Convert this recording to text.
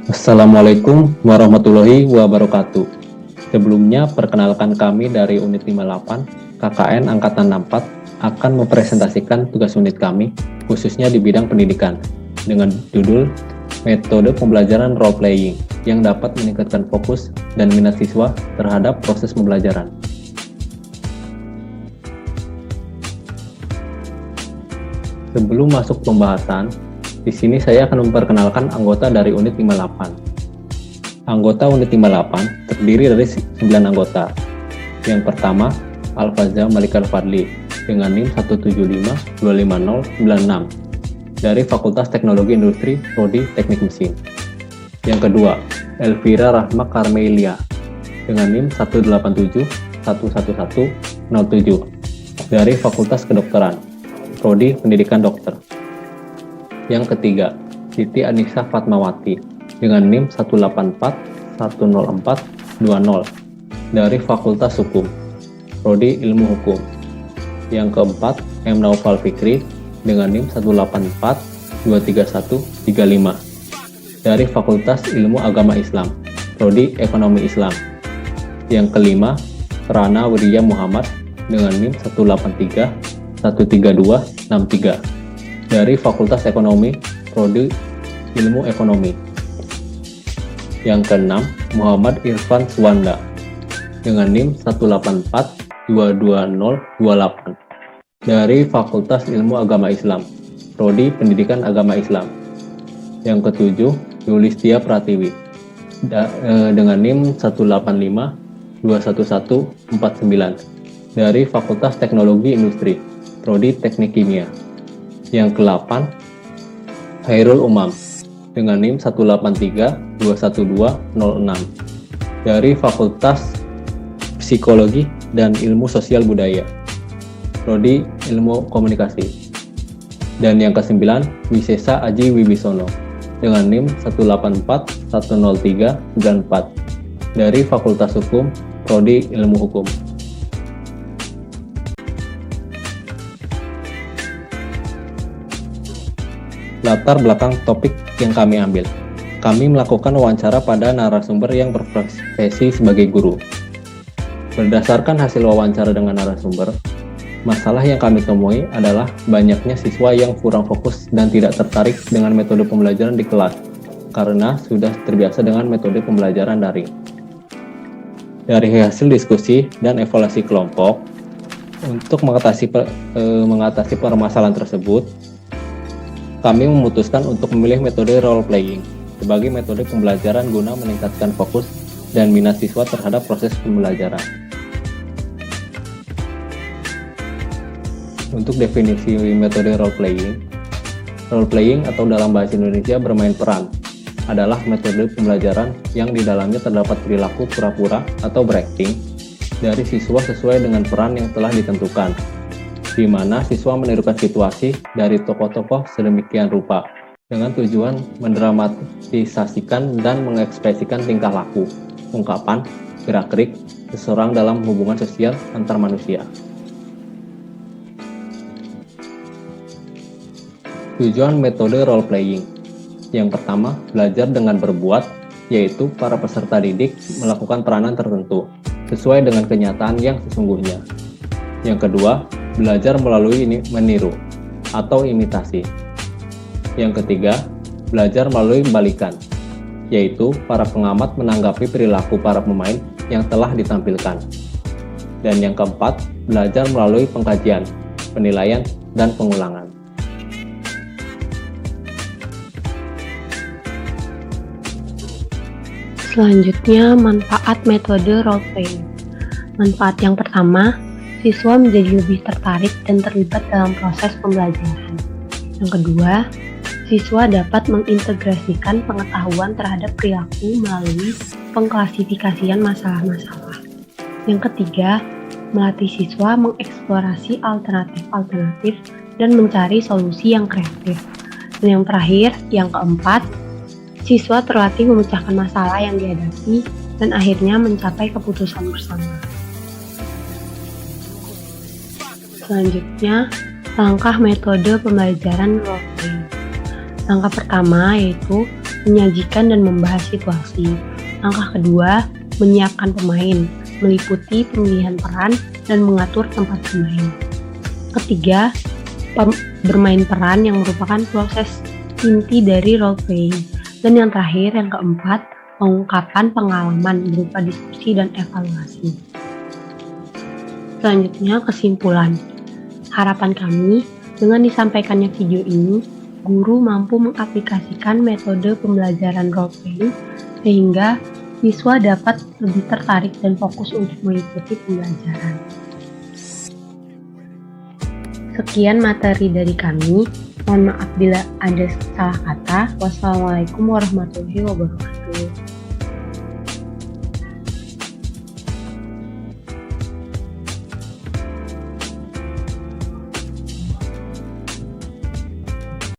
Assalamualaikum warahmatullahi wabarakatuh. Sebelumnya, perkenalkan kami dari Unit 58, KKN Angkatan 64, akan mempresentasikan tugas unit kami, khususnya di bidang pendidikan, dengan judul Metode Pembelajaran Role Playing, yang dapat meningkatkan fokus dan minat siswa terhadap proses pembelajaran. Sebelum masuk pembahasan, di sini saya akan memperkenalkan anggota dari Unit 58. Anggota Unit 58 terdiri dari 9 anggota. Yang pertama, Alfaza Malik Al-Fadli dengan NIM 175250096 dari Fakultas Teknologi Industri Prodi Teknik Mesin. Yang kedua, Elvira Rahma Karmelia dengan NIM 187111107 dari Fakultas Kedokteran Prodi Pendidikan Dokter. Yang ketiga, Siti Anissa Fatmawati dengan NIM 1841040 dari Fakultas Hukum Prodi Ilmu Hukum. Yang keempat, M. Naufal Fikri dengan NIM 184231135 dari Fakultas Ilmu Agama Islam Prodi Ekonomi Islam. Yang kelima, Rana Widya Muhammad dengan NIM 183132363 dari Fakultas Ekonomi Prodi Ilmu Ekonomi. Yang keenam, Muhammad Irfan Suwanda dengan NIM 184222028 dari Fakultas Ilmu Agama Islam Prodi Pendidikan Agama Islam. Yang ketujuh, Yulistia Pratiwi dengan NIM 185211149 dari Fakultas Teknologi Industri Prodi Teknik Kimia. Yang ke-8, Hairul Umam dengan NIM 183211206 dari Fakultas Psikologi dan Ilmu Sosial Budaya Prodi Ilmu Komunikasi. Dan yang ke-9, Wisesa Aji Wibisono dengan NIM 184103994 dari Fakultas Hukum Prodi Ilmu Hukum. Latar belakang topik yang kami ambil. Kami melakukan wawancara pada narasumber yang berprofesi sebagai guru. Berdasarkan hasil wawancara dengan narasumber, masalah yang kami temui adalah banyaknya siswa yang kurang fokus dan tidak tertarik dengan metode pembelajaran di kelas karena sudah terbiasa dengan metode pembelajaran daring. Dari hasil diskusi dan evaluasi kelompok, untuk mengatasi permasalahan tersebut, kami memutuskan untuk memilih metode role playing sebagai metode pembelajaran guna meningkatkan fokus dan minat siswa terhadap proses pembelajaran. Untuk definisi metode role playing atau dalam bahasa Indonesia bermain peran adalah metode pembelajaran yang di dalamnya terdapat perilaku pura-pura atau berakting dari siswa sesuai dengan peran yang telah ditentukan, di mana siswa menirukan situasi dari tokoh-tokoh sedemikian rupa dengan tujuan mendramatisasikan dan mengekspresikan tingkah laku, ungkapan, gerak-gerik seseorang dalam hubungan sosial antar manusia. Tujuan metode role playing. Yang pertama, belajar dengan berbuat, yaitu para peserta didik melakukan peranan tertentu sesuai dengan kenyataan yang sesungguhnya. Yang kedua, belajar melalui meniru atau imitasi. Yang ketiga, belajar melalui balikan, yaitu para pengamat menanggapi perilaku para pemain yang telah ditampilkan. Dan yang keempat, belajar melalui pengkajian, penilaian, dan pengulangan. Selanjutnya, manfaat metode role playing. Manfaat yang pertama, siswa menjadi lebih tertarik dan terlibat dalam proses pembelajaran. Yang kedua, siswa dapat mengintegrasikan pengetahuan terhadap perilaku melalui pengklasifikasian masalah-masalah. Yang ketiga, melatih siswa mengeksplorasi alternatif-alternatif dan mencari solusi yang kreatif. Dan yang terakhir, yang keempat, siswa terlatih memecahkan masalah yang dihadapi dan akhirnya mencapai keputusan bersama. Selanjutnya, langkah metode pembelajaran role playing. Langkah pertama yaitu menyajikan dan membahas situasi. Langkah kedua, menyiapkan pemain, meliputi pemilihan peran dan mengatur tempat bermain. Ketiga, bermain peran yang merupakan proses inti dari role playing. Dan yang terakhir, yang keempat, pengungkapan pengalaman berupa diskusi dan evaluasi. Selanjutnya, kesimpulan. Harapan kami, dengan disampaikannya video ini, guru mampu mengaplikasikan metode pembelajaran role playing sehingga siswa dapat lebih tertarik dan fokus untuk mengikuti pembelajaran. Sekian materi dari kami. Mohon maaf bila ada salah kata. Wassalamualaikum warahmatullahi wabarakatuh.